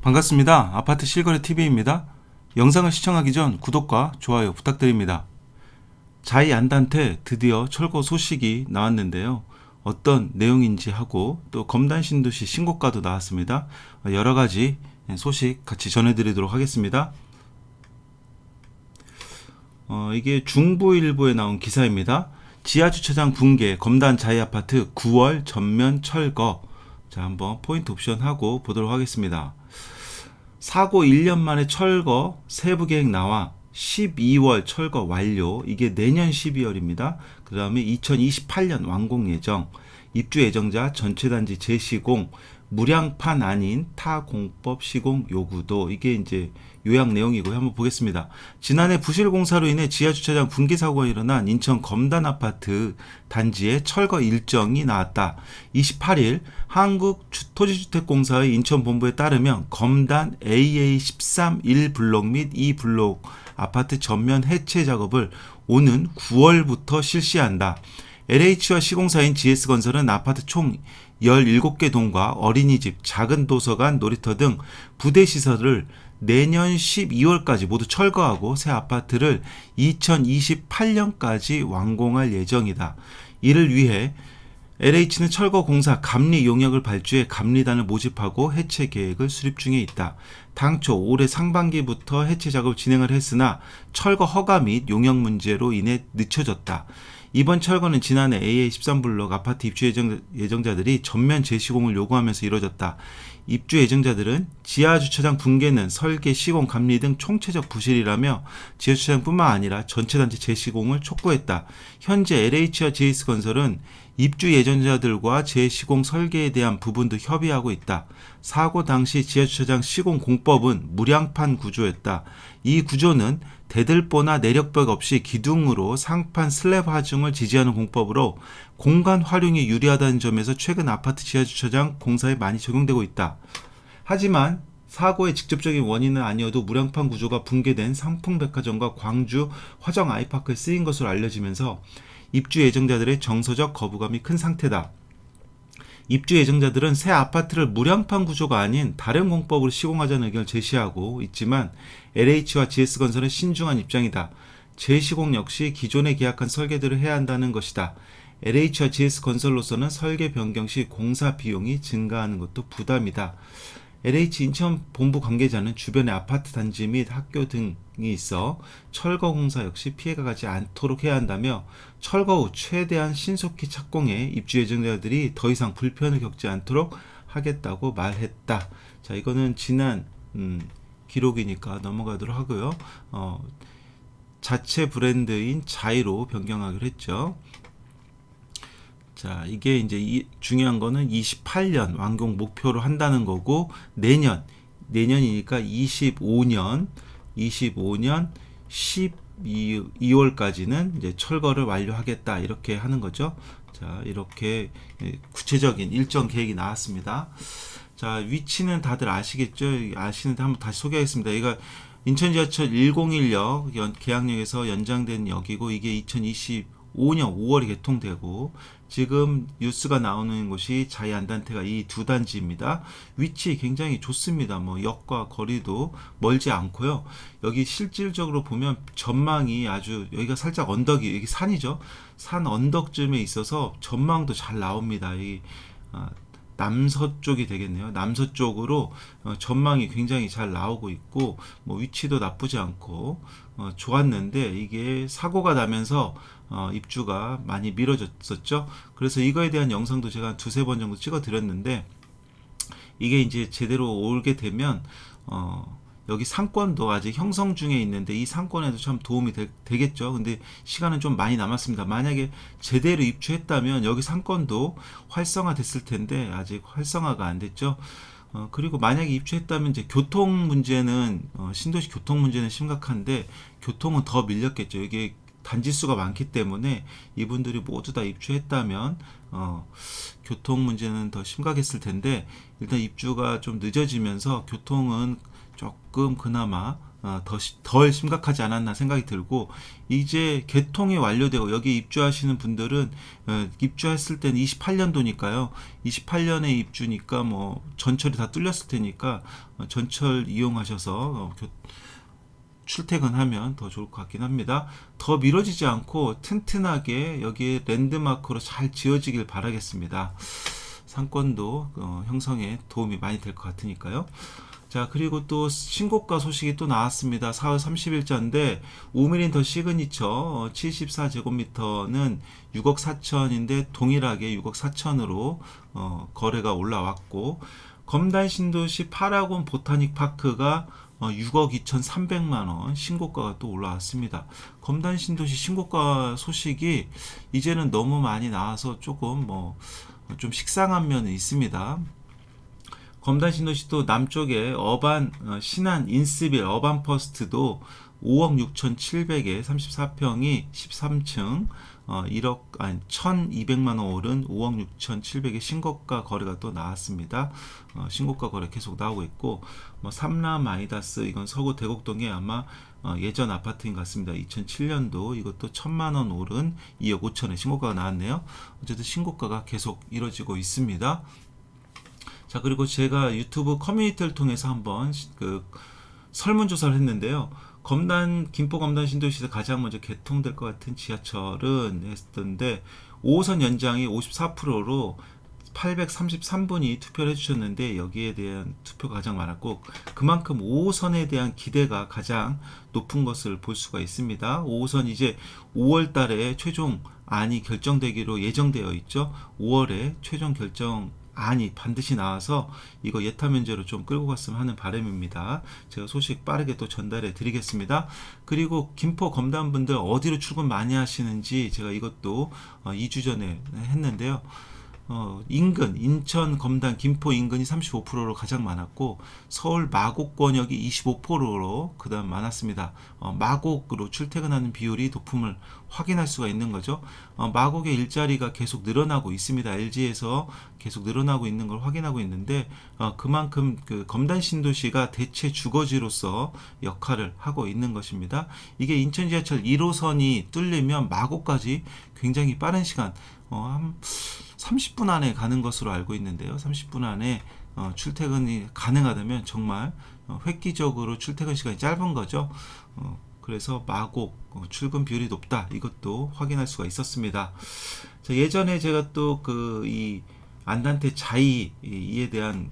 반갑습니다. 아파트 실거래 TV입니다. 영상을 시청하기 전 구독과 좋아요 부탁드립니다. 자이 안단테 드디어 철거 소식이 나왔는데요. 어떤 내용인지 하고 또 검단 신도시 신고가도 나왔습니다. 여러 가지 소식 같이 전해드리도록 하겠습니다. 이게 중부일보에 나온 기사입니다. 지하주차장 붕괴 검단 자이 아파트 9월 전면 철거. 자, 한번 포인트 옵션 하고 보도록 하겠습니다. 사고 1년 만에 철거 세부 계획 나와 12월 철거 완료. 이게 내년 12월입니다. 그 다음에 2028년 완공 예정. 입주 예정자 전체 단지 재시공, 무량판 아닌 타공법 시공 요구도. 이게 이제 요약 내용이고요. 한번 보겠습니다. 지난해 부실 공사로 인해 지하주차장 붕괴 사고가 일어난 인천 검단 아파트 단지의 철거 일정이 나왔다. 28일 한국토지주택공사의 인천본부에 따르면 검단 AA13 1블록 및 2블록 아파트 전면 해체 작업을 오는 9월부터 실시한다. LH와 시공사인 GS건설은 아파트 총 17개 동과 어린이집, 작은 도서관, 놀이터 등 부대 시설을 내년 12월까지 모두 철거하고 새 아파트를 2028년까지 완공할 예정이다. 이를 위해 LH는 철거 공사 감리 용역을 발주해 감리단을 모집하고 해체 계획을 수립 중에 있다. 당초 올해 상반기부터 해체 작업을 진행을 했으나 철거 허가 및 용역 문제로 인해 늦춰졌다. 이번 철거는 지난해 AA13블록 아파트 입주 예정자들이 전면 재시공을 요구하면서 이뤄졌다. 입주 예정자들은 지하주차장 붕괴는 설계, 시공, 감리 등 총체적 부실이라며 지하주차장뿐만 아니라 전체 단지 재시공을 촉구했다. 현재 LH와 GS건설은 입주 예정자들과 재시공 설계에 대한 부분도 협의하고 있다. 사고 당시 지하주차장 시공 공법은 무량판 구조였다. 이 구조는 대들보나 내력벽 없이 기둥으로 상판 슬랩 하중을 지지하는 공법으로 공간 활용이 유리하다는 점에서 최근 아파트 지하주차장 공사에 많이 적용되고 있다. 하지만 사고의 직접적인 원인은 아니어도 무량판 구조가 붕괴된 상풍백화점과 광주 화정 아이파크에 쓰인 것으로 알려지면서 입주 예정자들의 정서적 거부감이 큰 상태다. 입주 예정자들은 새 아파트를 무량판 구조가 아닌 다른 공법으로 시공하자는 의견을 제시하고 있지만 LH와 GS건설은 신중한 입장이다. 재시공 역시 기존에 계약한 설계대로 해야 한다는 것이다. LH와 GS건설로서는 설계 변경 시 공사 비용이 증가하는 것도 부담이다. LH 인천 본부 관계자는 주변에 아파트 단지 및 학교 등이 있어 철거 공사 역시 피해가 가지 않도록 해야 한다며 철거 후 최대한 신속히 착공해 입주 예정자들이 더 이상 불편을 겪지 않도록 하겠다고 말했다. 자, 이거는 지난 기록이니까 넘어가도록 하고요. 자체 브랜드인 자이로 변경하기로 했죠. 자, 이게 이제 중요한 거는 28년 완공 목표로 한다는 거고, 내년이니까 25년 12월까지는 이제 철거를 완료하겠다, 이렇게 하는 거죠. 자, 이렇게 구체적인 일정 계획이 나왔습니다. 자, 위치는 다들 아시겠죠? 아시는데 한번 다시 소개하겠습니다. 이거 인천지하철 101역 계양역에서 연장된 역이고, 이게 2025년 5월에 개통되고, 지금 뉴스가 나오는 곳이 자이 안단테가 이 두 단지입니다. 위치 굉장히 좋습니다. 뭐 역과 거리도 멀지 않고요. 여기 실질적으로 보면 전망이 아주, 여기가 살짝 언덕이, 여기 산이죠. 산 언덕쯤에 있어서 전망도 잘 나옵니다. 이 남서쪽이 되겠네요. 남서쪽으로 전망이 굉장히 잘 나오고 있고, 뭐 위치도 나쁘지 않고 좋았는데, 이게 사고가 나면서 입주가 많이 미뤄졌었죠. 그래서 이거에 대한 영상도 제가 한 두세 번 정도 찍어 드렸는데, 이게 이제 제대로 오게 되면 여기 상권도 아직 형성 중에 있는데, 이 상권에도 참 도움이 되겠죠. 근데 시간은 좀 많이 남았습니다. 만약에 제대로 입주했다면 여기 상권도 활성화 됐을 텐데 아직 활성화가 안 됐죠. 그리고 만약에 입주했다면 이제 교통 문제는 신도시 교통 문제는 심각한데, 교통은 더 밀렸겠죠. 이게 단지 수가 많기 때문에 이분들이 모두 다 입주했다면 교통 문제는 더 심각했을 텐데, 일단 입주가 좀 늦어지면서 교통은 조금 그나마 덜 심각하지 않았나 생각이 들고, 이제 개통이 완료되고 여기 입주하시는 분들은 입주했을 때는 28년도니까요. 28년에 입주니까 뭐 전철이 다 뚫렸을 테니까 전철 이용하셔서 출퇴근하면 더 좋을 것 같긴 합니다. 더 미뤄지지 않고 튼튼하게 여기에 랜드마크로 잘 지어지길 바라겠습니다. 상권도 형성에 도움이 많이 될 것 같으니까요. 자, 그리고 또 신고가 소식이 또 나왔습니다. 4월 30일자인데 5mm 더 시그니처 74제곱미터는 6억 4천인데 동일하게 6억 4천으로 거래가 올라왔고, 검단 신도시 파라곤 보타닉 파크가 6억 2,300만 원 신고가가 또 올라왔습니다. 검단 신도시 신고가 소식이 이제는 너무 많이 나와서 조금 좀 식상한 면은 있습니다. 검단 신도시도 남쪽에 어반 신안 인스빌 어반 퍼스트도 5억 6,700에 34평이 13층 1,200만 원 오른 5억 6,700의 신고가 거래가 또 나왔습니다. 신고가 거래 계속 나오고 있고, 삼남 아이다스 이건 서구 대곡동에 아마 예전 아파트인 것 같습니다. 2007년도 이것도 1,000만 원 오른 2억 5천의 신고가가 나왔네요. 어쨌든 신고가가 계속 이뤄지고 있습니다. 자, 그리고 제가 유튜브 커뮤니티를 통해서 한번 설문조사를 했는데요. 김포 검단 신도시에서 가장 먼저 개통될 것 같은 지하철은 했던데 5호선 연장이 54%로 833분이 투표를 해주셨는데 여기에 대한 투표가 가장 많았고, 그만큼 5호선에 대한 기대가 가장 높은 것을 볼 수가 있습니다. 5호선 이제 5월 달에 최종 안이 결정되기로 예정되어 있죠. 5월에 최종 결정 안이 반드시 나와서 이거 예타 면제로 좀 끌고 갔으면 하는 바람입니다. 제가 소식 빠르게 또 전달해 드리겠습니다. 그리고 김포 검단분들 어디로 출근 많이 하시는지 제가 이것도 2주 전에 했는데요. 인근 인천 검단 김포 인근이 35%로 가장 많았고, 서울 마곡 권역이 25%로 그다음 많았습니다. 마곡으로 출퇴근하는 비율이 높음을 확인할 수가 있는 거죠. 마곡의 일자리가 계속 늘어나고 있습니다. LG에서 계속 늘어나고 있는 걸 확인하고 있는데, 그만큼 그 검단 신도시가 대체 주거지로서 역할을 하고 있는 것입니다. 이게 인천 지하철 1호선이 뚫리면 마곡까지 굉장히 빠른 시간, 한 30분 안에 가는 것으로 알고 있는데요. 30분 안에 출퇴근이 가능하다면 정말 획기적으로 출퇴근 시간이 짧은 거죠. 그래서 마곡 출근 비율이 높다, 이것도 확인할 수가 있었습니다. 자, 예전에 제가 또 이 안단테 자이에 대한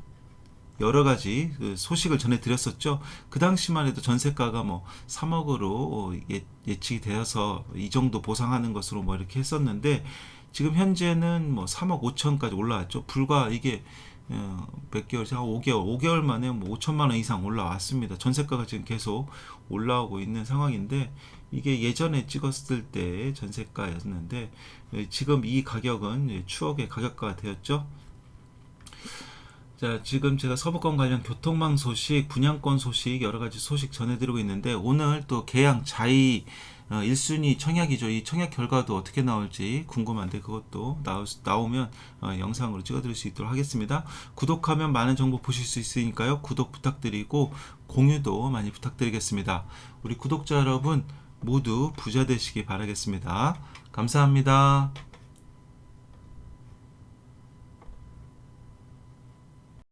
여러 가지 소식을 전해드렸었죠. 그 당시만 해도 전세가가 3억으로 예측이 되어서 이 정도 보상하는 것으로 이렇게 했었는데, 지금 현재는 3억 5천까지 올라왔죠. 불과 이게 몇 개월, 5개월 만에 5천만 원 이상 올라왔습니다. 전세가가 지금 계속 올라오고 있는 상황인데, 이게 예전에 찍었을 때 전세가였는데 지금 이 가격은 추억의 가격가가 되었죠. 자, 지금 제가 서부권 관련 교통망 소식, 분양권 소식, 여러 가지 소식 전해드리고 있는데, 오늘 또 계양 자이 1순위 청약이죠. 이 청약 결과도 어떻게 나올지 궁금한데 그것도 나오면 영상으로 찍어드릴 수 있도록 하겠습니다. 구독하면 많은 정보 보실 수 있으니까요. 구독 부탁드리고 공유도 많이 부탁드리겠습니다. 우리 구독자 여러분 모두 부자 되시기 바라겠습니다. 감사합니다.